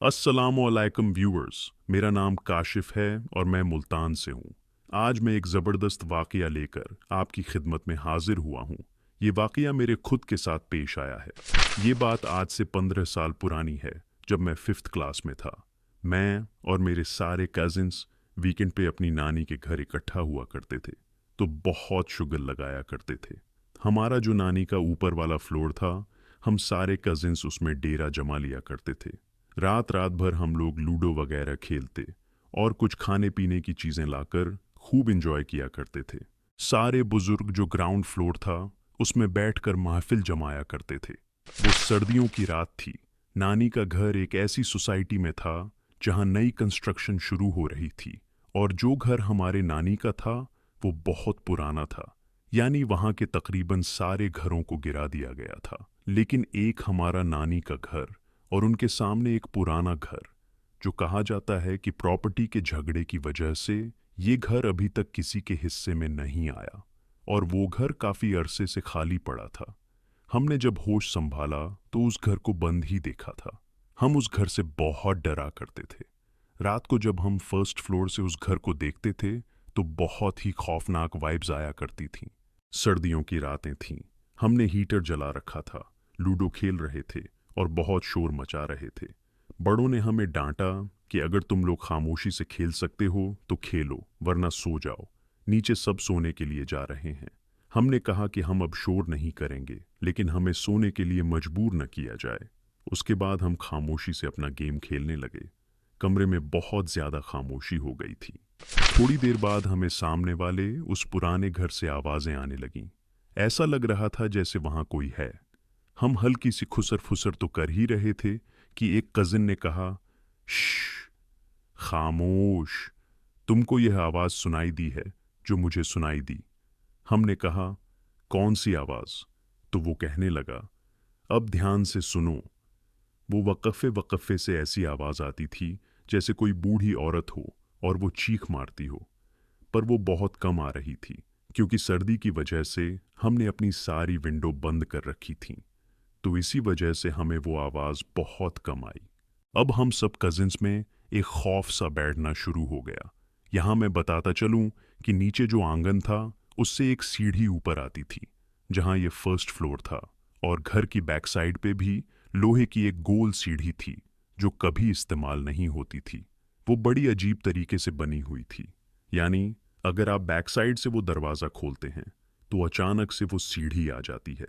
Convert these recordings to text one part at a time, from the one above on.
अस्सलामुअलैकुम व्यूअर्स, मेरा नाम काशिफ है और मैं मुल्तान से हूँ। आज मैं एक ज़बरदस्त वाक़या लेकर आपकी खिदमत में हाजिर हुआ हूँ। ये वाक़या मेरे खुद के साथ पेश आया है। ये बात आज से 15 साल पुरानी है, जब मैं 5th क्लास में था। मैं और मेरे सारे कज़िन्स वीकेंड पे अपनी नानी के घर इकट्ठा हुआ करते थे, तो बहुत शुगर लगाया करते थे। हमारा जो नानी का ऊपर वाला फ्लोर था, हम सारे कज़िन्स उसमें डेरा जमा लिया करते थे। रात रात भर हम लोग लूडो वगैरह खेलते और कुछ खाने पीने की चीज़ें लाकर खूब इंजॉय किया करते थे। सारे बुजुर्ग जो ग्राउंड फ्लोर था उसमें बैठकर महफिल जमाया करते थे। वो सर्दियों की रात थी। नानी का घर एक ऐसी सोसाइटी में था जहां नई कंस्ट्रक्शन शुरू हो रही थी, और जो घर हमारे नानी का था वो बहुत पुराना था। यानी वहां के तकरीबन सारे घरों को गिरा दिया गया था, लेकिन एक हमारा नानी का घर और उनके सामने एक पुराना घर, जो कहा जाता है कि प्रॉपर्टी के झगड़े की वजह से ये घर अभी तक किसी के हिस्से में नहीं आया, और वो घर काफी अरसे से खाली पड़ा था। हमने जब होश संभाला तो उस घर को बंद ही देखा था। हम उस घर से बहुत डरा करते थे। रात को जब हम फर्स्ट फ्लोर से उस घर को देखते थे तो बहुत ही खौफनाक वाइब्स आया करती थीं। सर्दियों की रातें थीं। हमने हीटर जला रखा था, लूडो खेल रहे थे और बहुत शोर मचा रहे थे। बड़ों ने हमें डांटा कि अगर तुम लोग खामोशी से खेल सकते हो तो खेलो, वरना सो जाओ, नीचे सब सोने के लिए जा रहे हैं। हमने कहा कि हम अब शोर नहीं करेंगे, लेकिन हमें सोने के लिए मजबूर न किया जाए। उसके बाद हम खामोशी से अपना गेम खेलने लगे। कमरे में बहुत ज्यादा खामोशी हो गई थी। थोड़ी देर बाद हमें सामने वाले उस पुराने घर से आवाजें आने लगीं। ऐसा लग रहा था जैसे वहां कोई है। हम हल्की सी खुसर फुसर तो कर ही रहे थे कि एक कजिन ने कहा, श्श, खामोश, तुमको यह आवाज सुनाई दी है जो मुझे सुनाई दी। हमने कहा, कौन सी आवाज? तो वो कहने लगा, अब ध्यान से सुनो। वो वक़फ़े वक़फ़े से ऐसी आवाज आती थी जैसे कोई बूढ़ी औरत हो और वो चीख मारती हो, पर वो बहुत कम आ रही थी, क्योंकि सर्दी की वजह से हमने अपनी सारी विंडो बंद कर रखी थी। तो इसी वजह से हमें वो आवाज बहुत कम आई। अब हम सब कजिन्स में एक खौफ सा बैठना शुरू हो गया। यहाँ मैं बताता चलूं कि नीचे जो आंगन था उससे एक सीढ़ी ऊपर आती थी, जहाँ ये फर्स्ट फ्लोर था, और घर की बैक साइड पे भी लोहे की एक गोल सीढ़ी थी जो कभी इस्तेमाल नहीं होती थी। वो बड़ी अजीब तरीके से बनी हुई थी। यानी अगर आप बैक साइड से वो दरवाज़ा खोलते हैं तो अचानक से वो सीढ़ी आ जाती है,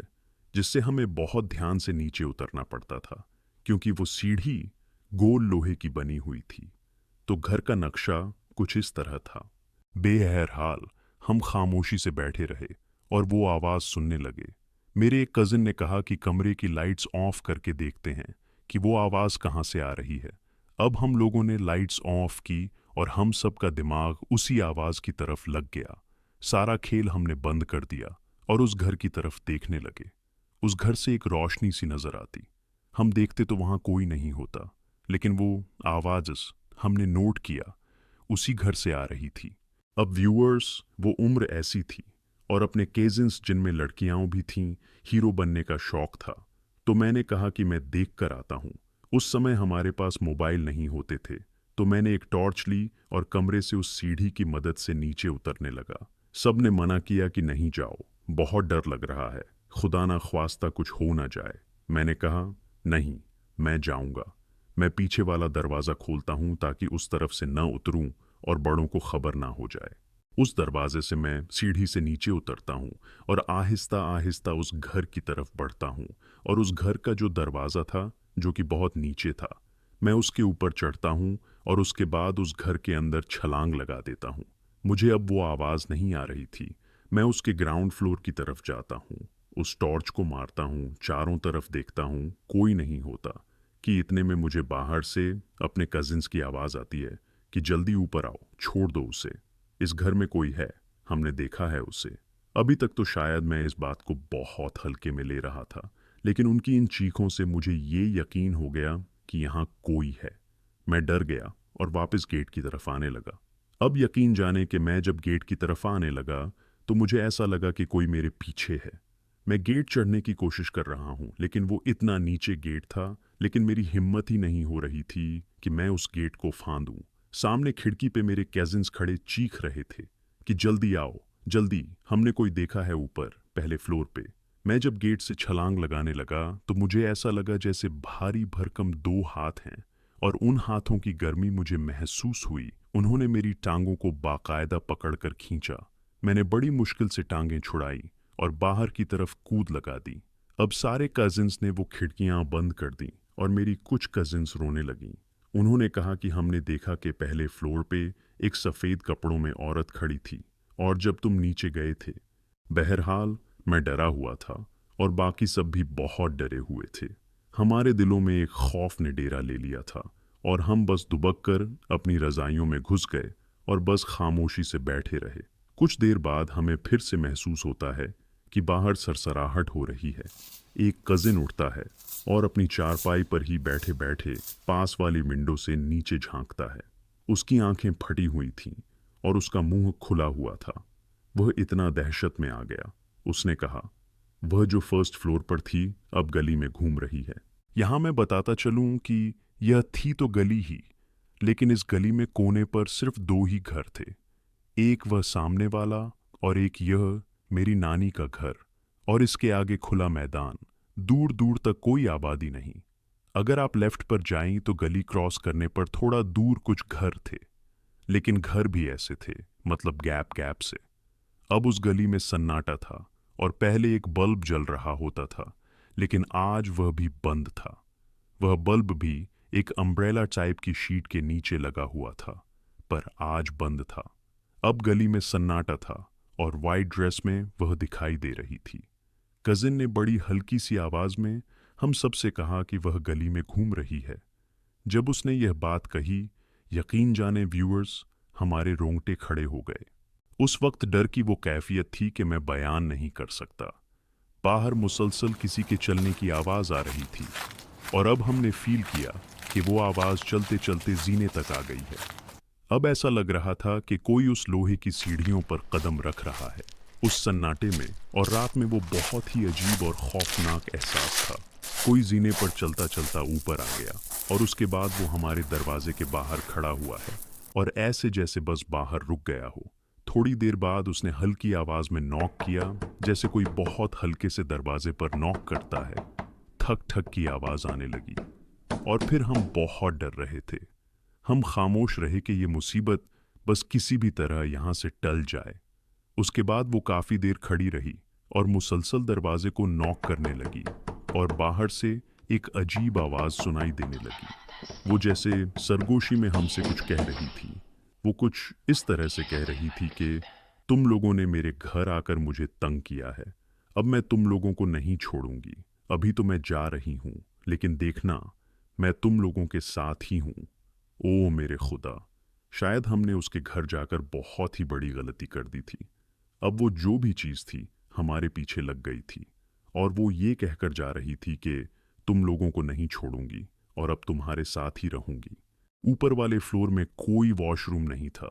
जिससे हमें बहुत ध्यान से नीचे उतरना पड़ता था, क्योंकि वो सीढ़ी गोल लोहे की बनी हुई थी। तो घर का नक्शा कुछ इस तरह था। बेहरहाल हम खामोशी से बैठे रहे और वो आवाज सुनने लगे। मेरे एक कजिन ने कहा कि कमरे की लाइट्स ऑफ करके देखते हैं कि वो आवाज कहाँ से आ रही है। अब हम लोगों ने लाइट्स ऑफ की और हम सब का दिमाग उसी आवाज की तरफ लग गया। सारा खेल हमने बंद कर दिया और उस घर की तरफ देखने लगे। उस घर से एक रोशनी सी नजर आती। हम देखते तो वहां कोई नहीं होता, लेकिन वो आवाज हमने नोट किया उसी घर से आ रही थी। अब व्यूअर्स, वो उम्र ऐसी थी और अपने केजिन्स जिनमें लड़कियां भी थीं, हीरो बनने का शौक था। तो मैंने कहा कि मैं देख कर आता हूँ। उस समय हमारे पास मोबाइल नहीं होते थे, तो मैंने एक टॉर्च ली और कमरे से उस सीढ़ी की मदद से नीचे उतरने लगा। सब ने मना किया कि नहीं जाओ, बहुत डर लग रहा है, खुदा ना ख्वास्ता कुछ हो ना जाए। मैंने कहा, नहीं, मैं जाऊंगा। मैं पीछे वाला दरवाज़ा खोलता हूँ ताकि उस तरफ से न उतरूं और बड़ों को खबर ना हो जाए। उस दरवाजे से मैं सीढ़ी से नीचे उतरता हूँ और आहिस्ता आहिस्ता उस घर की तरफ बढ़ता हूँ, और उस घर का जो दरवाज़ा था, जो कि बहुत नीचे था, मैं उसके ऊपर चढ़ता हूँ और उसके बाद उस घर के अंदर छलांग लगा देता हूँ। मुझे अब वो आवाज़ नहीं आ रही थी। मैं उसके ग्राउंड फ्लोर की तरफ जाता हूँ, उस टॉर्च को मारता हूँ, चारों तरफ देखता हूँ, कोई नहीं होता, कि इतने में मुझे बाहर से अपने कजिन्स की आवाज़ आती है कि जल्दी ऊपर आओ, छोड़ दो उसे, इस घर में कोई है, हमने देखा है उसे। अभी तक तो शायद मैं इस बात को बहुत हल्के में ले रहा था, लेकिन उनकी इन चीखों से मुझे ये यकीन हो गया कि यहाँ कोई है। मैं डर गया और वापस गेट की तरफ आने लगा। अब यकीन जाने कि मैं जब गेट की तरफ आने लगा तो मुझे ऐसा लगा कि कोई मेरे पीछे है। मैं गेट चढ़ने की कोशिश कर रहा हूँ, लेकिन वो इतना नीचे गेट था लेकिन मेरी हिम्मत ही नहीं हो रही थी कि मैं उस गेट को फांदूं। सामने खिड़की पे मेरे कजिन्स खड़े चीख रहे थे कि जल्दी आओ, जल्दी, हमने कोई देखा है ऊपर पहले फ्लोर पे। मैं जब गेट से छलांग लगाने लगा तो मुझे ऐसा लगा जैसे भारी भरकम दो हाथ हैं, और उन हाथों की गर्मी मुझे महसूस हुई। उन्होंने मेरी टांगों को बाकायदा पकड़कर खींचा। मैंने बड़ी मुश्किल से टांगें छुड़ाई और बाहर की तरफ कूद लगा दी। अब सारे कजिन्स ने वो खिड़कियां बंद कर दी और मेरी कुछ कजिन्स रोने लगीं। उन्होंने कहा कि हमने देखा कि पहले फ्लोर पे एक सफ़ेद कपड़ों में औरत खड़ी थी और जब तुम नीचे गए थे। बहरहाल मैं डरा हुआ था और बाकी सब भी बहुत डरे हुए थे। हमारे दिलों में एक खौफ ने डेरा ले लिया था और हम बस दुबक कर अपनी रज़ाइयों में घुस गए और बस खामोशी से बैठे रहे। कुछ देर बाद हमें फिर से महसूस होता है कि बाहर सरसराहट हो रही है। एक कजिन उठता है और अपनी चारपाई पर ही बैठे बैठे पास वाली विंडो से नीचे झांकता है। उसकी आंखें फटी हुई थीं और उसका मुंह खुला हुआ था। वह इतना दहशत में आ गया। उसने कहा, वह जो फर्स्ट फ्लोर पर थी अब गली में घूम रही है। यहां मैं बताता चलूं कि यह थी तो गली ही, लेकिन इस गली में कोने पर सिर्फ दो ही घर थे। एक वह सामने वाला और एक यह मेरी नानी का घर, और इसके आगे खुला मैदान। दूर दूर तक कोई आबादी नहीं। अगर आप लेफ्ट पर जाएं तो गली क्रॉस करने पर थोड़ा दूर कुछ घर थे, लेकिन घर भी ऐसे थे, मतलब गैप गैप से। अब उस गली में सन्नाटा था और पहले एक बल्ब जल रहा होता था, लेकिन आज वह भी बंद था। वह बल्ब भी एक अम्ब्रेला टाइप की शीट के नीचे लगा हुआ था, पर आज बंद था। अब गली में सन्नाटा था और वाइट ड्रेस में वह दिखाई दे रही थी। कजिन ने बड़ी हल्की सी आवाज में हम सब से कहा कि वह गली में घूम रही है। जब उसने यह बात कही, यकीन जाने व्यूअर्स, हमारे रोंगटे खड़े हो गए। उस वक्त डर की वो कैफियत थी कि मैं बयान नहीं कर सकता। बाहर मुसलसल किसी के चलने की आवाज आ रही थी और अब हमने फील किया कि वो आवाज चलते चलते जीने तक आ गई है। अब ऐसा लग रहा था कि कोई उस लोहे की सीढ़ियों पर कदम रख रहा है। उस सन्नाटे में और रात में वो बहुत ही अजीब और खौफनाक एहसास था। कोई जीने पर चलता चलता ऊपर आ गया और उसके बाद वो हमारे दरवाजे के बाहर खड़ा हुआ है और ऐसे जैसे बस बाहर रुक गया हो। थोड़ी देर बाद उसने हल्की आवाज में नॉक किया, जैसे कोई बहुत हल्के से दरवाजे पर नॉक करता है। ठक ठक की आवाज आने लगी और फिर हम बहुत डर रहे थे। हम खामोश रहे कि ये मुसीबत बस किसी भी तरह यहाँ से टल जाए। उसके बाद वो काफी देर खड़ी रही और मुसलसल दरवाजे को नॉक करने लगी और बाहर से एक अजीब आवाज सुनाई देने लगी। वो जैसे सरगोशी में हमसे कुछ कह रही थी। वो कुछ इस तरह से कह रही थी कि तुम लोगों ने मेरे घर आकर मुझे तंग किया है, अब मैं तुम लोगों को नहीं छोड़ूंगी। अभी तो मैं जा रही हूं, लेकिन देखना, मैं तुम लोगों के साथ ही हूं। ओ मेरे खुदा, शायद हमने उसके घर जाकर बहुत ही बड़ी गलती कर दी थी। अब वो जो भी चीज थी हमारे पीछे लग गई थी और वो ये कहकर जा रही थी कि तुम लोगों को नहीं छोड़ूंगी और अब तुम्हारे साथ ही रहूंगी। ऊपर वाले फ्लोर में कोई वॉशरूम नहीं था।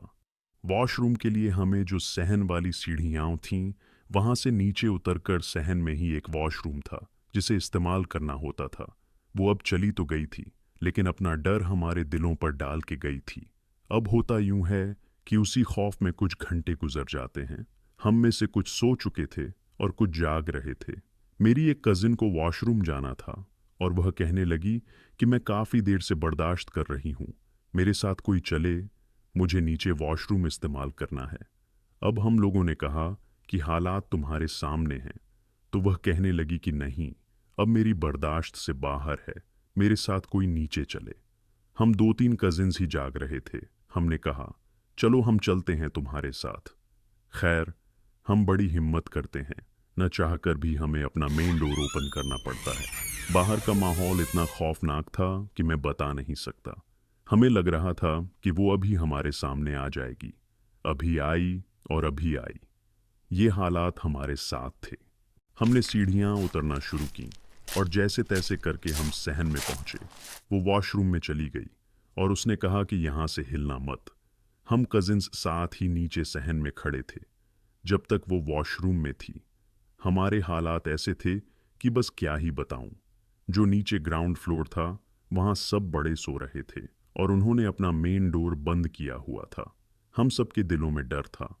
वॉशरूम के लिए हमें जो सहन वाली सीढ़ियां थीं, वहां से नीचे उतरकर सहन में ही एक वॉशरूम था जिसे इस्तेमाल करना होता था। वो अब चली तो गई थी, लेकिन अपना डर हमारे दिलों पर डाल के गई थी। अब होता यूं है कि उसी खौफ में कुछ घंटे गुजर जाते हैं। हम में से कुछ सो चुके थे और कुछ जाग रहे थे। मेरी एक कजिन को वॉशरूम जाना था और वह कहने लगी कि मैं काफ़ी देर से बर्दाश्त कर रही हूँ, मेरे साथ कोई चले, मुझे नीचे वॉशरूम इस्तेमाल करना है। अब हम लोगों ने कहा कि हालात तुम्हारे सामने हैं, तो वह कहने लगी कि नहीं, अब मेरी बर्दाश्त से बाहर है, मेरे साथ कोई नीचे चले। हम 2-3 कजिन्स ही जाग रहे थे। हमने कहा, चलो हम चलते हैं तुम्हारे साथ। खैर, हम बड़ी हिम्मत करते हैं, न चाहकर भी हमें अपना मेन डोर ओपन करना पड़ता है। बाहर का माहौल इतना खौफनाक था कि मैं बता नहीं सकता। हमें लग रहा था कि वो अभी हमारे सामने आ जाएगी। अभी आई और अभी आई। ये हालात हमारे साथ थे। हमने सीढ़ियां उतरना शुरू की और जैसे तैसे करके हम सहन में पहुंचे। वो वॉशरूम में चली गई और उसने कहा कि यहाँ से हिलना मत। हम कजिन्स साथ ही नीचे सहन में खड़े थे जब तक वो वॉशरूम में थी। हमारे हालात ऐसे थे कि बस क्या ही बताऊं। जो नीचे ग्राउंड फ्लोर था वहाँ सब बड़े सो रहे थे और उन्होंने अपना मेन डोर बंद किया हुआ था। हम सबके दिलों में डर था।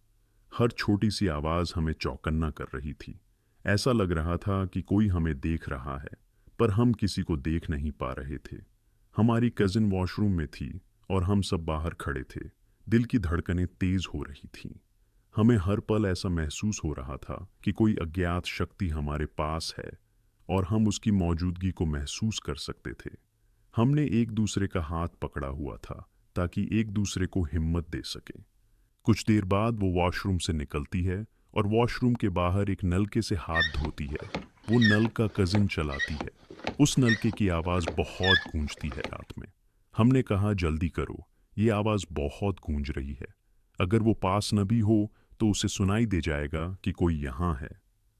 हर छोटी सी आवाज़ हमें चौकन्ना कर रही थी। ऐसा लग रहा था कि कोई हमें देख रहा है, पर हम किसी को देख नहीं पा रहे थे। हमारी कजिन वॉशरूम में थी और हम सब बाहर खड़े थे। दिल की धड़कनें तेज हो रही थीं। हमें हर पल ऐसा महसूस हो रहा था कि कोई अज्ञात शक्ति हमारे पास है और हम उसकी मौजूदगी को महसूस कर सकते थे। हमने एक दूसरे का हाथ पकड़ा हुआ था ताकि एक दूसरे को हिम्मत दे सके। कुछ देर बाद वो वॉशरूम से निकलती है और वॉशरूम के बाहर एक नलके से हाथ धोती है। वो नल का कजिन चलाती है। उस नलके की आवाज़ बहुत गूंजती है रात में। हमने कहा जल्दी करो, ये आवाज़ बहुत गूंज रही है। अगर वो पास न भी हो तो उसे सुनाई दे जाएगा कि कोई यहाँ है।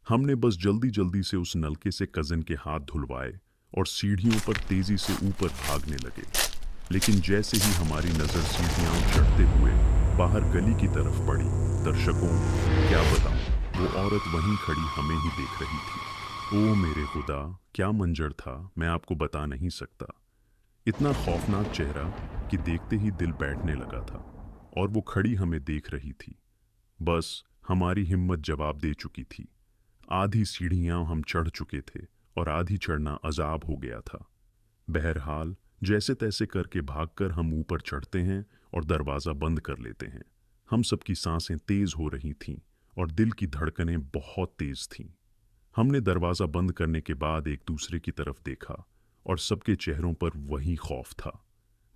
हमने बस जल्दी जल्दी से उस नलके से कजिन के हाथ धुलवाए और सीढ़ियों पर तेजी से ऊपर भागने लगे। लेकिन जैसे ही हमारी नज़र सीढ़ियाँ चढ़ते हुए बाहर गली की तरफ पड़ी, दर्शकों क्या बताऊं, वो औरत वहीं खड़ी हमें ही देख रही थी। ओ मेरे खुदा, क्या मंजर था, मैं आपको बता नहीं सकता। इतना खौफनाक चेहरा कि देखते ही दिल बैठने लगा था। और वो खड़ी हमें देख रही थी। बस हमारी हिम्मत जवाब दे चुकी थी। आधी सीढ़ियां हम चढ़ चुके थे और आधी चढ़ना अजाब हो गया था। बहरहाल जैसे तैसे करके भागकर हम ऊपर चढ़ते हैं और दरवाज़ा बंद कर लेते हैं। हम सबकी सांसें तेज हो रही थीं और दिल की धड़कनें बहुत तेज थीं। हमने दरवाज़ा बंद करने के बाद एक दूसरे की तरफ देखा और सबके चेहरों पर वही खौफ था।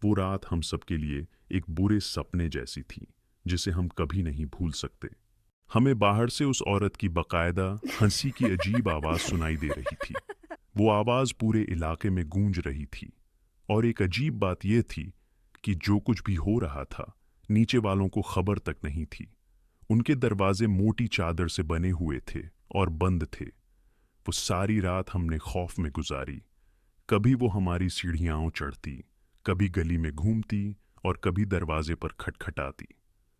वो रात हम सबके लिए एक बुरे सपने जैसी थी जिसे हम कभी नहीं भूल सकते। हमें बाहर से उस औरत की बाकायदा हंसी की अजीब आवाज़ सुनाई दे रही थी। वो आवाज़ पूरे इलाके में गूंज रही थी। और एक अजीब बात यह थी कि जो कुछ भी हो रहा था नीचे वालों को खबर तक नहीं थी। उनके दरवाजे मोटी चादर से बने हुए थे और बंद थे। वो सारी रात हमने खौफ में गुजारी। कभी वो हमारी सीढ़ियाँ चढ़ती, कभी गली में घूमती और कभी दरवाजे पर खटखटाती।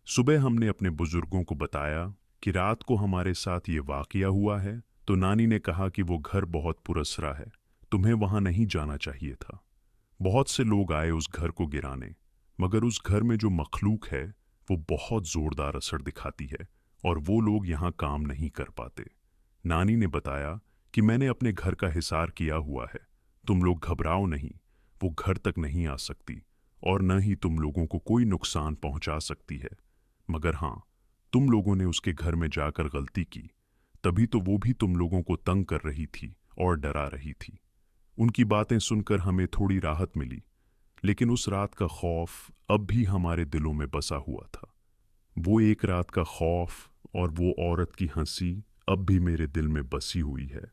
सुबह हमने अपने बुजुर्गों को बताया कि रात को हमारे साथ ये वाकया हुआ है, तो नानी ने कहा कि वो घर बहुत पुरस्रा है, तुम्हें वहां नहीं जाना चाहिए था। बहुत से लोग आए उस घर को गिराने, मगर उस घर में जो मखलूक है वो बहुत जोरदार असर दिखाती है और वो लोग यहाँ काम नहीं कर पाते। नानी ने बताया कि मैंने अपने घर का हिसार किया हुआ है, तुम लोग घबराओ नहीं, वो घर तक नहीं आ सकती और न ही तुम लोगों को कोई नुकसान पहुंचा सकती है। मगर हाँ, तुम लोगों ने उसके घर में जाकर गलती की, तभी तो वो भी तुम लोगों को तंग कर रही थी और डरा रही थी। उनकी बातें सुनकर हमें थोड़ी राहत मिली, लेकिन उस रात का खौफ अब भी हमारे दिलों में बसा हुआ था। वो एक रात का खौफ और वो औरत की हंसी अब भी मेरे दिल में बसी हुई है।